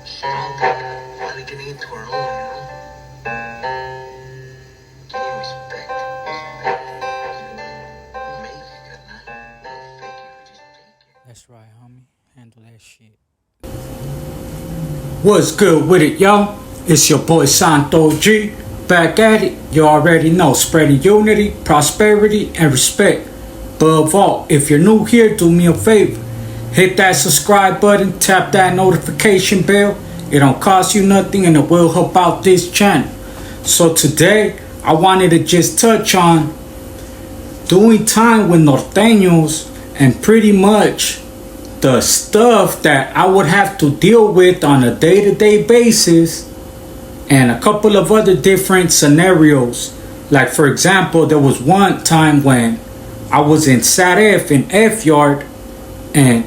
strong people finally getting into our own, Give me respect. Make it, man. No fake it, we just take it. That's right, homie. Handle that shit. What's good with it, y'all? It's your boy Santo G. Back at it. You already know, spreading unity, prosperity, and respect. Above all, if you're new here, do me a favor. Hit that subscribe button, tap that notification bell. It don't cost you nothing and it will help out this channel. So today, I wanted to just touch on doing time with norteños and pretty much the stuff that I would have to deal with on a day-to-day basis, and a couple of other different scenarios. Like for example, there was one time when I was in Sat F in F Yard and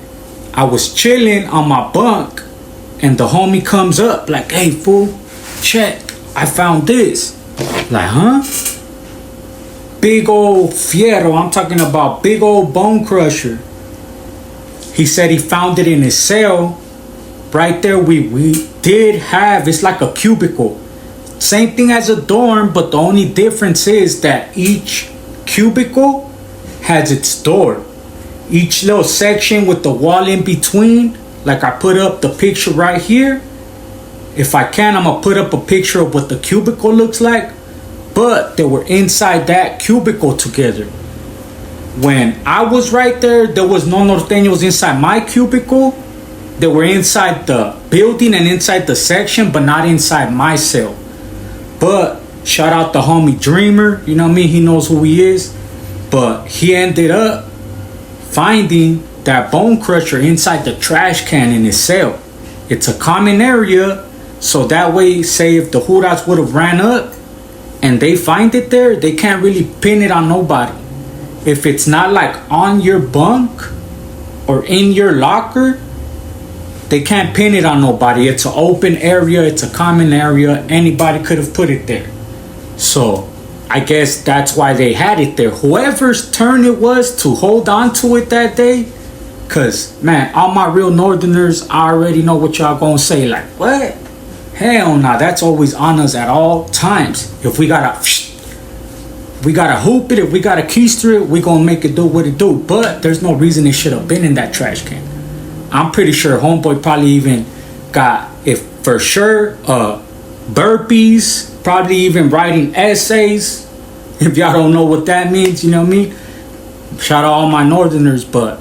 I was chilling on my bunk and the homie comes up like, "Hey fool, check, I found this." Like, huh? Big old fierro, I'm talking about big old bone crusher. He said he found it in his cell. Right there, we did have, it's like a cubicle. Same thing as a dorm, but the only difference is that each cubicle has its door. Each little section with the wall in between, like I put up the picture right here. If I can, I'm gonna put up a picture of what the cubicle looks like. But they were inside that cubicle together. When I was right there, there was no norteños inside my cubicle. They were inside the building and inside the section, but not inside my cell. But shout out the homie Dreamer, you know what I mean? He knows who he is. But he ended up finding that bone crusher inside the trash can in his cell. It's a common area, so that way, say if the Huras would have ran up and they find it there, they can't really pin it on nobody. If it's not like on your bunk or in your locker, they can't pin it on nobody. It's an open area. It's a common area. Anybody could have put it there. So I guess that's why they had it there. Whoever's turn it was to hold on to it that day. Because, man, all my real northerners, I already know what y'all gonna say. Like, what? Hell nah. That's always on us at all times. If we gotta hoop it. If we gotta keister it, we gonna make it do what it do. But there's no reason it should have been in that trash can. I'm pretty sure homeboy probably even got, if for sure, burpees, probably even writing essays. If y'all don't know what that means, you know what I mean? Shout out all my northerners, but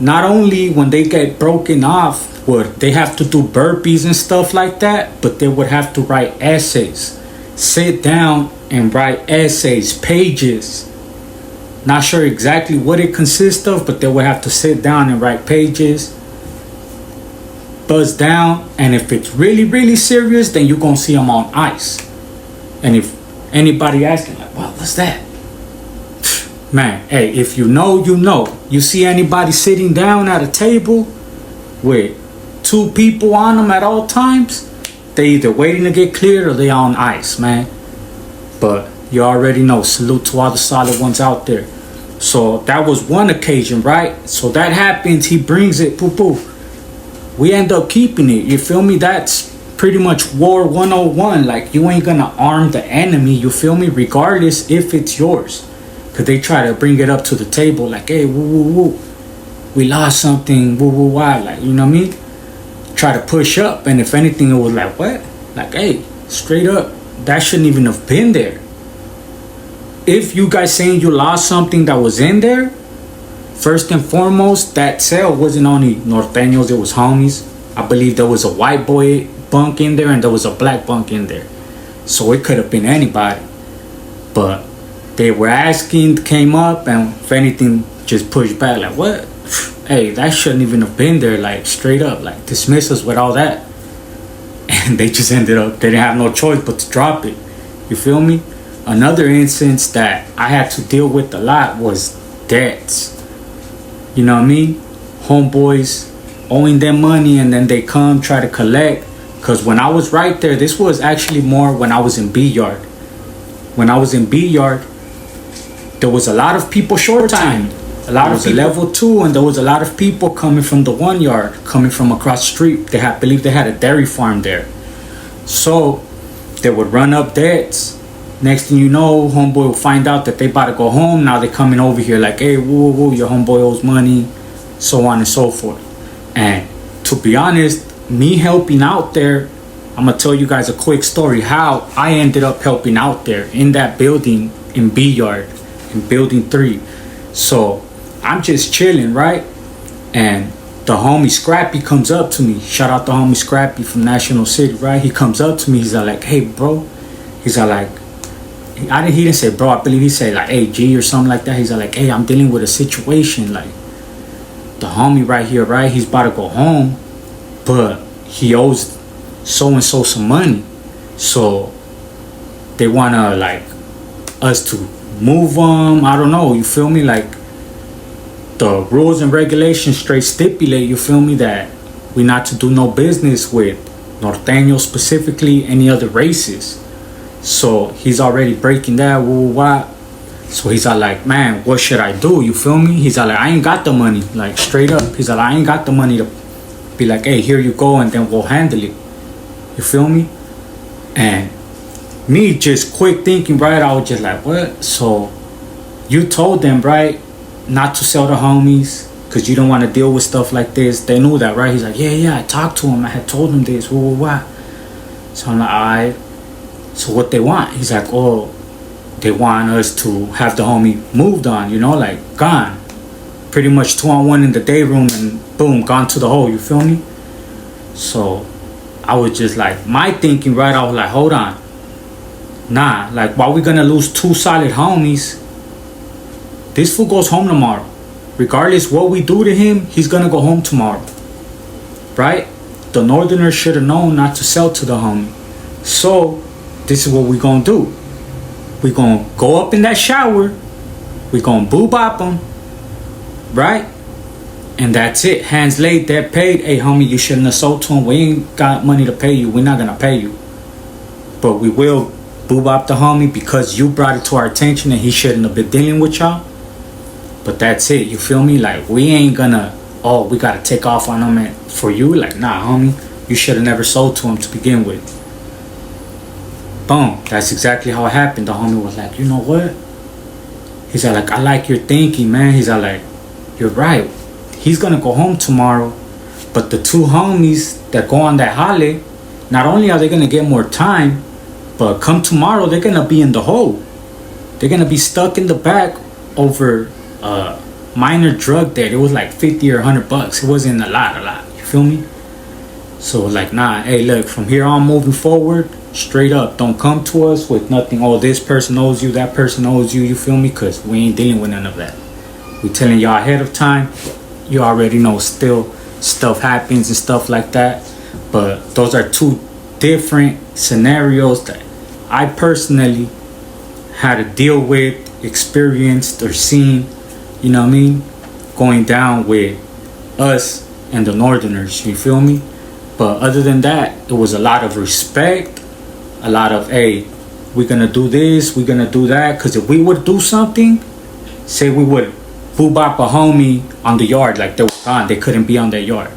not only when they get broken off would they have to do burpees and stuff like that, but they would have to write essays. Sit down and write essays, pages. Not sure exactly what it consists of, but they would have to sit down and write pages. Buzz down, and if it's really, really serious, then you're gonna see them on ice. And if anybody asking, like, well, what's that? Man, hey, if you know, you know. You see anybody sitting down at a table with two people on them at all times, they either waiting to get cleared or they on ice, man. But you already know, salute to all the solid ones out there. So that was one occasion, right? So that happens, he brings it, poo-poo. We end up keeping it, you feel me? That's pretty much war 101. Like, you ain't gonna arm the enemy, you feel me? Regardless if it's yours. Because they try to bring it up to the table like, hey, woo, woo, woo. We lost something, woo, woo, why? Like, you know what I mean? Try to push up, and if anything, it was like, what? Like, hey, straight up, that shouldn't even have been there. If you guys saying you lost something that was in there, first and foremost, that cell wasn't only norteños, it was homies. I believe there was a white boy bunk in there and there was a black bunk in there. So it could have been anybody. But they were asking, came up, and if anything, just pushed back. Like, what? Hey, that shouldn't even have been there. Like, straight up, like, dismiss us with all that. And they just ended up, they didn't have no choice but to drop it. You feel me? Another instance that I had to deal with a lot was debts. You know what I mean? Homeboys owing them money and then they come try to collect. Because when I was right there, this was actually more when I was in B Yard. When I was in B Yard, there was a lot of people short time. a lot of level 2, and there was a lot of people coming from the 1 yard, coming from across the street. They had believe they had a dairy farm there, so they would run up debts. Next thing you know, homeboy will find out that they about to go home. Now they coming over here like, hey, woo, woo, your homeboy owes money, so on and so forth. And to be honest, me helping out there, I'm gonna tell you guys a quick story how I ended up helping out there in that building in B yard, in building 3. So I'm just chilling, right? And the homie Scrappy comes up to me. Shout out the homie Scrappy from National City, right? He comes up to me. He's like, hey, bro. He's like, he didn't say bro. I believe he said like, hey, G or something like that. He's like, hey, I'm dealing with a situation. Like, the homie right here, right? He's about to go home, but he owes so-and-so some money. So they want to, like, us to move them. I don't know. You feel me? Like, the rules and regulations straight stipulate, you feel me, that we not to do no business with Norteños, specifically any other races. So he's already breaking that. What? So he's like, man, what should I do? You feel me? He's like, I ain't got the money. Like, straight up. He's like, I ain't got the money to be like, hey, here you go, and then we'll handle it. You feel me? And me just quick thinking, right? I was just like, what? So you told them, right, not to sell the homies because you don't want to deal with stuff like this. They knew that, right? He's like, yeah, I talked to him. I had told him this. What? So I'm like, all right. So what they want? He's like, oh, they want us to have the homie moved on, you know, like gone. Pretty much 2-on-1 in the day room and boom, gone to the hole, you feel me? So I was just like, my thinking, right? I was like, hold on. Nah, like, why we gonna lose 2 solid homies? This fool goes home tomorrow. Regardless what we do to him, he's gonna go home tomorrow. Right? The Northerners should have known not to sell to the homie. So this is what we gonna do. We gonna go up in that shower. We gonna boo-bop him. Right? And that's it. Hands laid, they're paid. Hey, homie, you shouldn't have sold to him. We ain't got money to pay you. We're not gonna pay you. But we will boo-bop the homie because you brought it to our attention and he shouldn't have been dealing with y'all. But that's it. You feel me? Like, we ain't gonna, oh, we gotta take off on him and for you. Like, nah, homie. You should have never sold to him to begin with. Boom. That's exactly how it happened. The homie was like, you know what? He's like, I like your thinking, man. He's like, you're right. He's gonna go home tomorrow. But the 2 homies that go on that holiday, not only are they gonna get more time, but come tomorrow, they're gonna be in the hole. They're gonna be stuck in the back over minor drug debt. It was like 50 or $100. It wasn't a lot. You feel me? So like, nah, hey, look, from here on moving forward, straight up, don't come to us with nothing. Oh, this person owes you, that person owes you. You feel me? Because we ain't dealing with none of that. We telling y'all ahead of time. You already know still stuff happens and stuff like that. But those are 2 different scenarios that I personally had to deal with, experienced, or seen, you know what I mean, going down with us and the Northerners, you feel me? But other than that, it was a lot of respect, a lot of, hey, we're gonna do this, we're gonna do that. Because if we would do something, say we would boo-bop a homie on the yard, like they were gone, they couldn't be on their yard,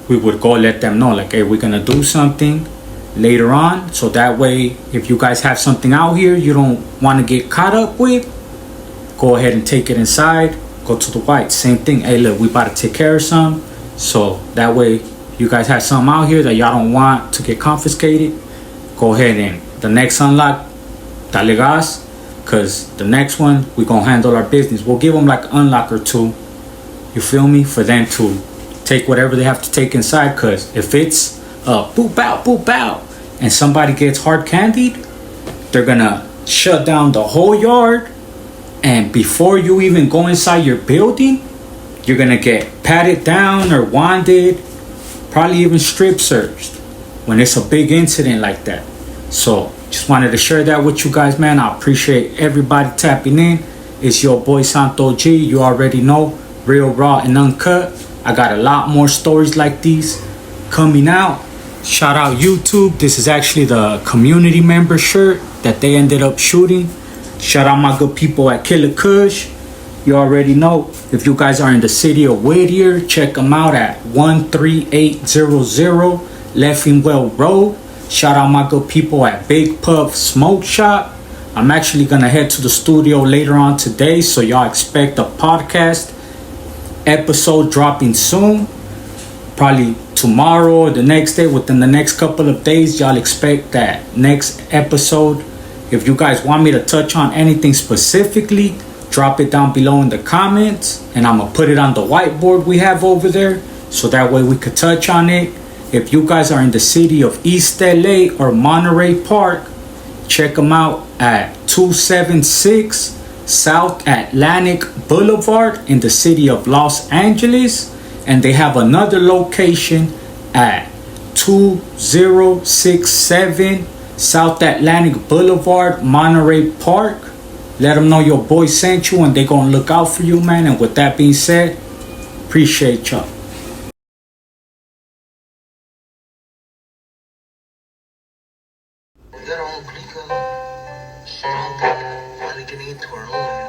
we would go let them know, like, hey, we're gonna do something later on, so that way if you guys have something out here you don't want to get caught up with, go ahead and take it inside, go to the white, same thing. Hey, look, we about to take care of some, so that way you guys have something out here that y'all don't want to get confiscated, go ahead and the next unlock, dale gas, because the next one we gonna handle our business. We'll give them like an unlock or 2, you feel me, for them to take whatever they have to take inside. Because if it's boop out and somebody gets hard candied, they're gonna shut down the whole yard, and before you even go inside your building, you're gonna get patted down or wanded, probably even strip searched when it's a big incident like that. So just wanted to share that with you guys, man. I appreciate everybody tapping in. It's your boy Santo G. You already know, real, raw, and uncut. I got a lot more stories like these coming out. Shout out YouTube. This is actually the community member shirt that they ended up shooting. Shout out my good people at Killer Kush. You already know. If you guys are in the city of Whittier, check them out at 13800 Leffingwell Road. Shout out my good people at Big Puff Smoke Shop. I'm actually gonna head to the studio later on today, so y'all expect a podcast episode dropping soon. Probably tomorrow or the next day, within the next couple of days, y'all expect that next episode. If you guys want me to touch on anything specifically, drop it down below in the comments, and I'm gonna put it on the whiteboard we have over there, so that way we could touch on it. If you guys are in the city of East LA or Monterey Park, check them out at 276 South Atlantic Boulevard in the city of Los Angeles. And they have another location at 2067 South Atlantic Boulevard, Monterey Park. Let them know your boy sent you, and they gonna look out for you, man. And with that being said, appreciate y'all. We got our own clique, strong people, finally getting into our own.